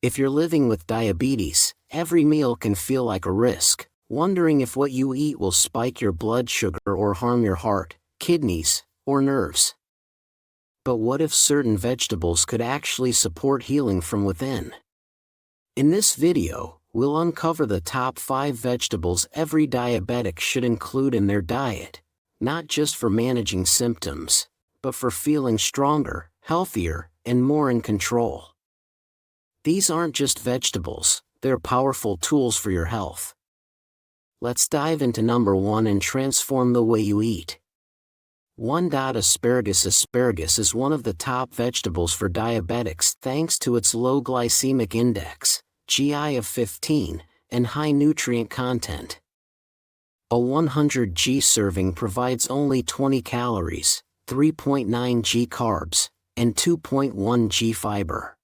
If you're living with diabetes, every meal can feel like a risk, wondering if what you eat will spike your blood sugar or harm your heart, kidneys, or nerves. But what if certain vegetables could actually support healing from within? In this video, we'll uncover the top 5 vegetables every diabetic should include in their diet, not just for managing symptoms, but for feeling stronger, healthier, and more in control. These aren't just vegetables, they're powerful tools for your health. Let's dive into number 1 and transform the way you eat. 1. Asparagus. Asparagus is one of the top vegetables for diabetics thanks to its low glycemic index, GI of 15, and high nutrient content. A 100 g serving provides only 20 calories, 3.9 g carbs, and 2.1 g fiber.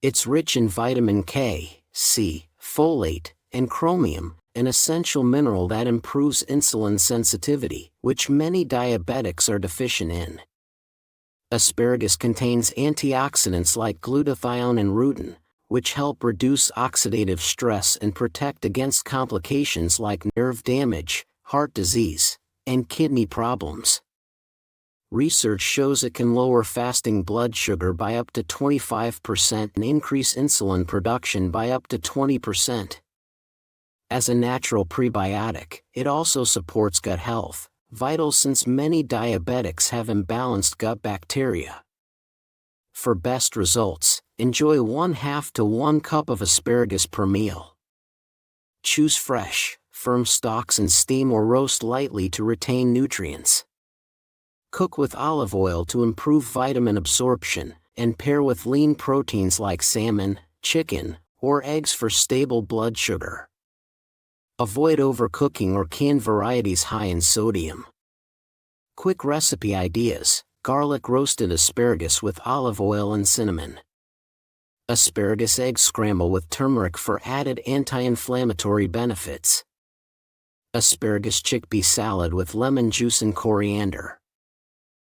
It's rich in vitamin K, C, folate, and chromium, an essential mineral that improves insulin sensitivity, which many diabetics are deficient in. Asparagus contains antioxidants like glutathione and rutin, which help reduce oxidative stress and protect against complications like nerve damage, heart disease, and kidney problems. Research shows it can lower fasting blood sugar by up to 25% and increase insulin production by up to 20%. As a natural prebiotic, it also supports gut health, vital since many diabetics have imbalanced gut bacteria. For best results, enjoy 1/2 to 1 cup of asparagus per meal. Choose fresh, firm stalks and steam or roast lightly to retain nutrients. Cook with olive oil to improve vitamin absorption, and pair with lean proteins like salmon, chicken, or eggs for stable blood sugar. Avoid overcooking or canned varieties high in sodium. Quick recipe ideas: garlic roasted asparagus with olive oil and cinnamon. Asparagus egg scramble with turmeric for added anti-inflammatory benefits. Asparagus chickpea salad with lemon juice and coriander.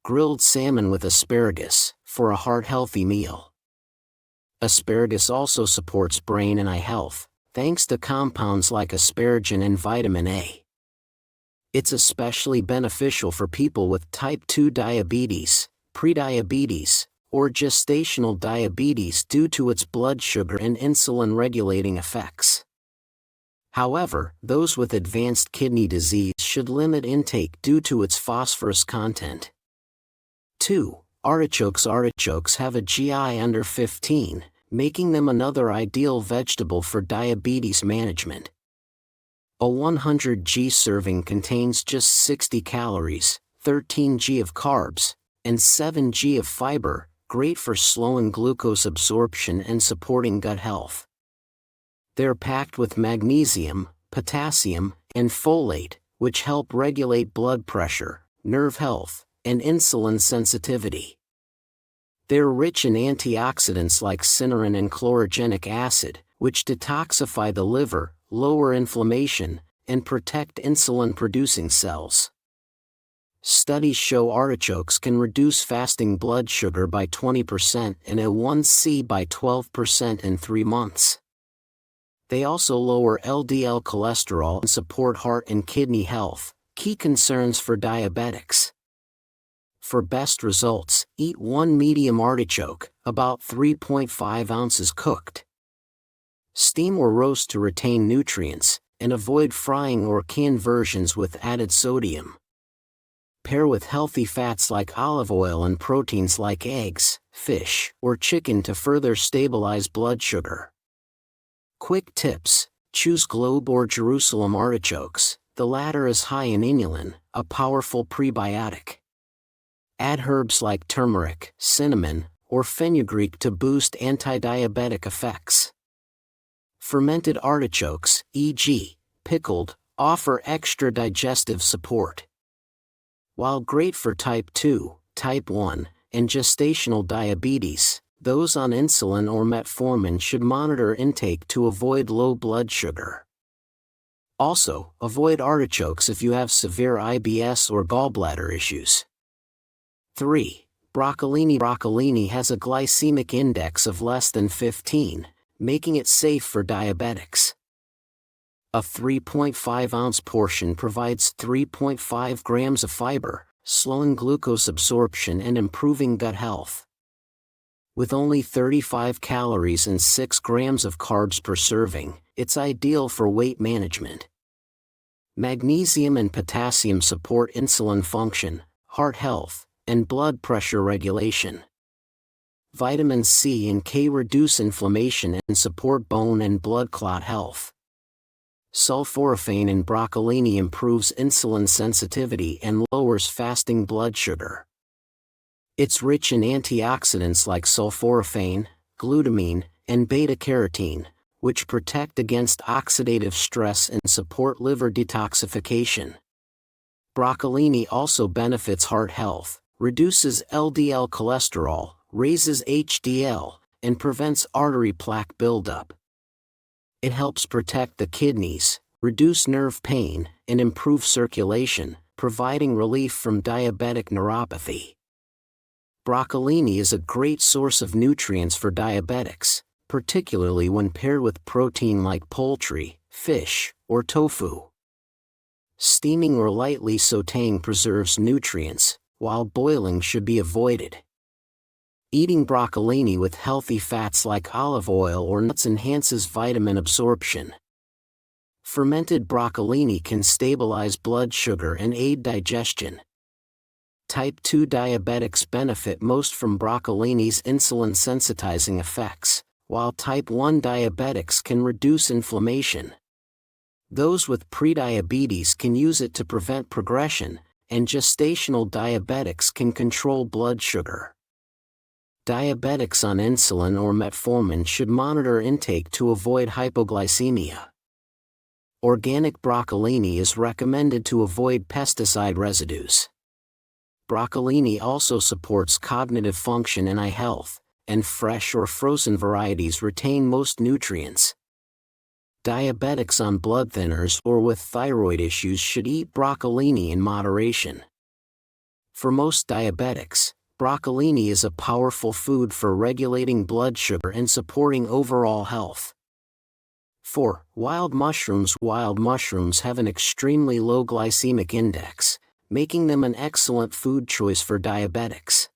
Grilled salmon with asparagus, for a heart-healthy meal. Asparagus also supports brain and eye health, thanks to compounds like asparagine and vitamin A. It's especially beneficial for people with type 2 diabetes, prediabetes, or gestational diabetes due to its blood sugar and insulin-regulating effects. However, those with advanced kidney disease should limit intake due to its phosphorus content. 2. Artichokes. Artichokes have a GI under 15, making them another ideal vegetable for diabetes management. A 100 g serving contains just 60 calories, 13 g of carbs, and 7 g of fiber, great for slowing glucose absorption and supporting gut health. They're packed with magnesium, potassium, and folate, which help regulate blood pressure, nerve health, and insulin sensitivity. They're rich in antioxidants like cynarin and chlorogenic acid, which detoxify the liver, lower inflammation, and protect insulin-producing cells. Studies show artichokes can reduce fasting blood sugar by 20% and A1C by 12% in 3 months. They also lower LDL cholesterol and support heart and kidney health, key concerns for diabetics. For best results, eat 1 medium artichoke, about 3.5 ounces cooked. Steam or roast to retain nutrients, and avoid frying or canned versions with added sodium. Pair with healthy fats like olive oil and proteins like eggs, fish, or chicken to further stabilize blood sugar. Quick tips: choose Globe or Jerusalem artichokes, the latter is high in inulin, a powerful prebiotic. Add herbs like turmeric, cinnamon, or fenugreek to boost anti-diabetic effects. Fermented artichokes, e.g., pickled, offer extra digestive support. While great for type 2, type 1, and gestational diabetes, those on insulin or metformin should monitor intake to avoid low blood sugar. Also, avoid artichokes if you have severe IBS or gallbladder issues. 3. Broccolini has a glycemic index of less than 15, making it safe for diabetics. A 3.5-ounce portion provides 3.5 grams of fiber, slowing glucose absorption and improving gut health. With only 35 calories and 6 grams of carbs per serving, it's ideal for weight management. Magnesium and potassium support insulin function, heart health, and blood pressure regulation. Vitamins C and K reduce inflammation and support bone and blood clot health. Sulforaphane in broccolini improves insulin sensitivity and lowers fasting blood sugar. It's rich in antioxidants like sulforaphane, glutamine, and beta-carotene, which protect against oxidative stress and support liver detoxification. Broccolini also benefits heart health, reduces LDL cholesterol, raises HDL, and prevents artery plaque buildup. It helps protect the kidneys, reduce nerve pain, and improve circulation, providing relief from diabetic neuropathy. Broccolini is a great source of nutrients for diabetics, particularly when paired with protein like poultry, fish, or tofu. Steaming or lightly sautéing preserves nutrients, while boiling should be avoided. Eating broccolini with healthy fats like olive oil or nuts enhances vitamin absorption. Fermented broccolini can stabilize blood sugar and aid digestion. Type 2 diabetics benefit most from broccolini's insulin sensitizing effects, while type 1 diabetics can reduce inflammation. Those with prediabetes can use it to prevent progression, and gestational diabetics can control blood sugar. Diabetics on insulin or metformin should monitor intake to avoid hypoglycemia. Organic broccolini is recommended to avoid pesticide residues. Broccolini also supports cognitive function and eye health, and fresh or frozen varieties retain most nutrients. Diabetics on blood thinners or with thyroid issues should eat broccolini in moderation. For most diabetics, broccolini is a powerful food for regulating blood sugar and supporting overall health. 4. Wild mushrooms. Wild mushrooms have an extremely low glycemic index, making them an excellent food choice for diabetics.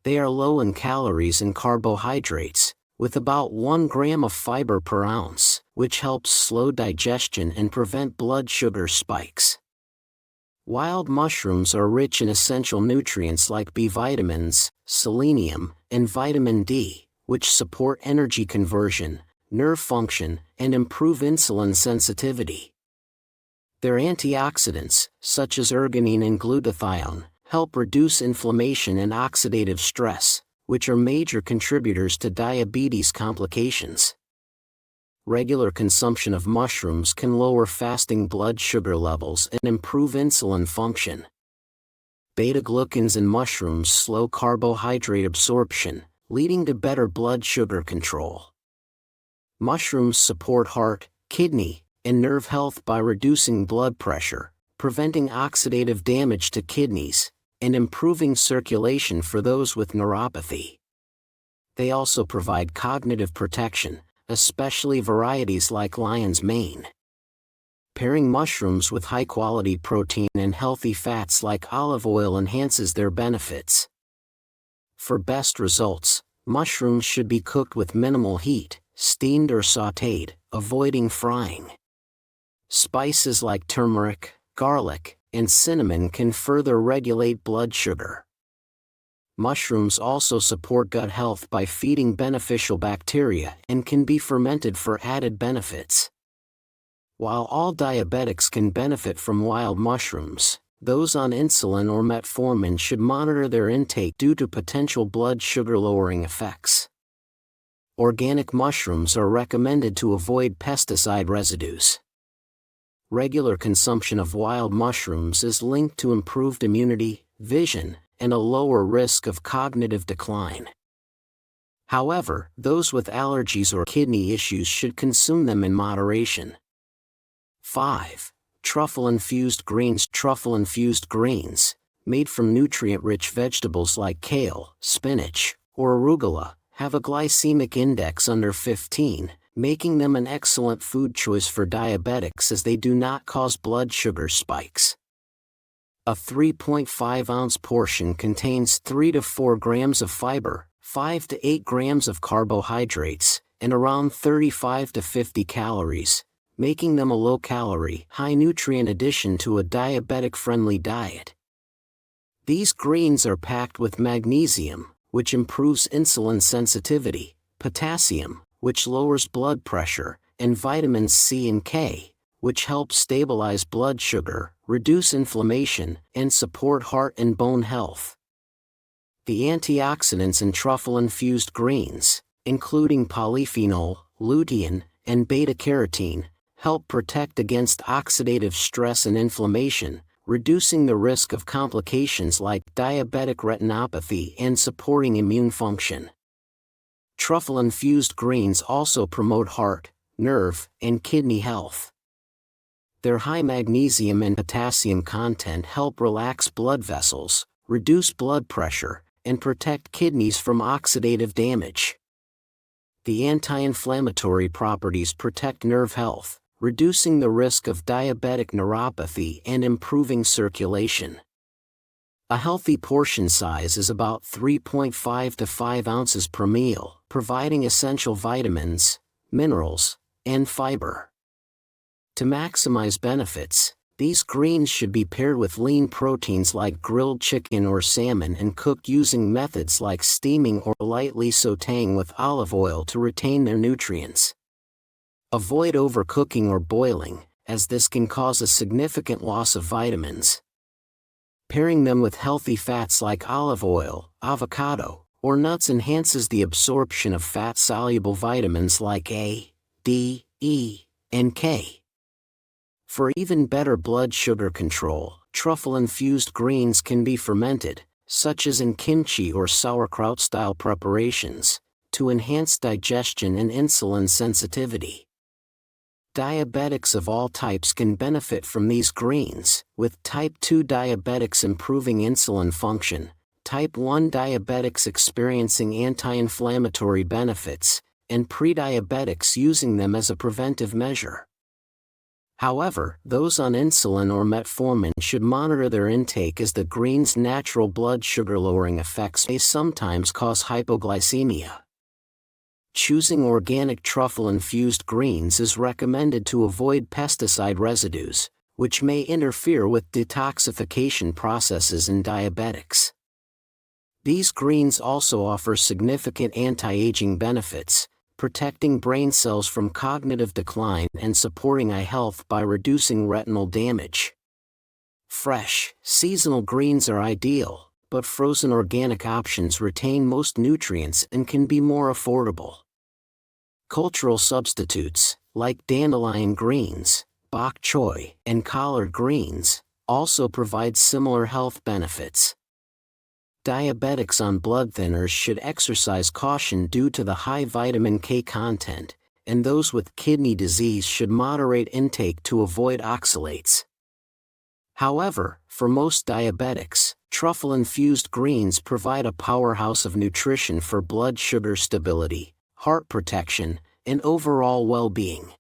They are low in calories and carbohydrates, with about 1 gram of fiber per ounce, which helps slow digestion and prevent blood sugar spikes. Wild mushrooms are rich in essential nutrients like B vitamins, selenium, and vitamin D, which support energy conversion, nerve function, and improve insulin sensitivity. Their antioxidants, such as arginine and glutathione, help reduce inflammation and oxidative stress, which are major contributors to diabetes complications. Regular consumption of mushrooms can lower fasting blood sugar levels and improve insulin function. Beta-glucans in mushrooms slow carbohydrate absorption, leading to better blood sugar control. Mushrooms support heart, kidney, and nerve health by reducing blood pressure, preventing oxidative damage to kidneys, and improving circulation for those with neuropathy. They also provide cognitive protection, especially varieties like lion's mane. Pairing mushrooms with high-quality protein and healthy fats like olive oil enhances their benefits. For best results, mushrooms should be cooked with minimal heat, steamed or sautéed, avoiding frying. Spices like turmeric, garlic, and cinnamon can further regulate blood sugar. Mushrooms also support gut health by feeding beneficial bacteria and can be fermented for added benefits. While all diabetics can benefit from wild mushrooms, those on insulin or metformin should monitor their intake due to potential blood sugar lowering effects. Organic mushrooms are recommended to avoid pesticide residues. Regular consumption of wild mushrooms is linked to improved immunity, vision, and a lower risk of cognitive decline. However, those with allergies or kidney issues should consume them in moderation. 5. Truffle-infused greens. Truffle-infused greens, made from nutrient-rich vegetables like kale, spinach, or arugula, have a glycemic index under 15, making them an excellent food choice for diabetics as they do not cause blood sugar spikes. A 3.5-ounce portion contains 3 to 4 grams of fiber, 5 to 8 grams of carbohydrates, and around 35 to 50 calories, making them a low-calorie, high-nutrient addition to a diabetic-friendly diet. These greens are packed with magnesium, which improves insulin sensitivity, potassium, which lowers blood pressure, and vitamins C and K, which help stabilize blood sugar, reduce inflammation, and support heart and bone health. The antioxidants in truffle-infused greens, including polyphenol, lutein, and beta-carotene, help protect against oxidative stress and inflammation, reducing the risk of complications like diabetic retinopathy and supporting immune function. Truffle-infused greens also promote heart, nerve, and kidney health. Their high magnesium and potassium content help relax blood vessels, reduce blood pressure, and protect kidneys from oxidative damage. The anti-inflammatory properties protect nerve health, reducing the risk of diabetic neuropathy and improving circulation. A healthy portion size is about 3.5 to 5 ounces per meal, providing essential vitamins, minerals, and fiber. To maximize benefits, these greens should be paired with lean proteins like grilled chicken or salmon and cooked using methods like steaming or lightly sautéing with olive oil to retain their nutrients. Avoid overcooking or boiling, as this can cause a significant loss of vitamins. Pairing them with healthy fats like olive oil, avocado, or nuts enhances the absorption of fat-soluble vitamins like A, D, E, and K. For even better blood sugar control, truffle-infused greens can be fermented, such as in kimchi or sauerkraut-style preparations, to enhance digestion and insulin sensitivity. Diabetics of all types can benefit from these greens, with type 2 diabetics improving insulin function, type 1 diabetics experiencing anti-inflammatory benefits, and pre-diabetics using them as a preventive measure. However, those on insulin or metformin should monitor their intake as the green's natural blood sugar-lowering effects may sometimes cause hypoglycemia. Choosing organic truffle-infused greens is recommended to avoid pesticide residues, which may interfere with detoxification processes in diabetics. These greens also offer significant anti-aging benefits, protecting brain cells from cognitive decline and supporting eye health by reducing retinal damage. Fresh, seasonal greens are ideal, but frozen organic options retain most nutrients and can be more affordable. Cultural substitutes, like dandelion greens, bok choy, and collard greens, also provide similar health benefits. Diabetics on blood thinners should exercise caution due to the high vitamin K content, and those with kidney disease should moderate intake to avoid oxalates. However, for most diabetics, truffle-infused greens provide a powerhouse of nutrition for blood sugar stability, heart protection, and overall well-being.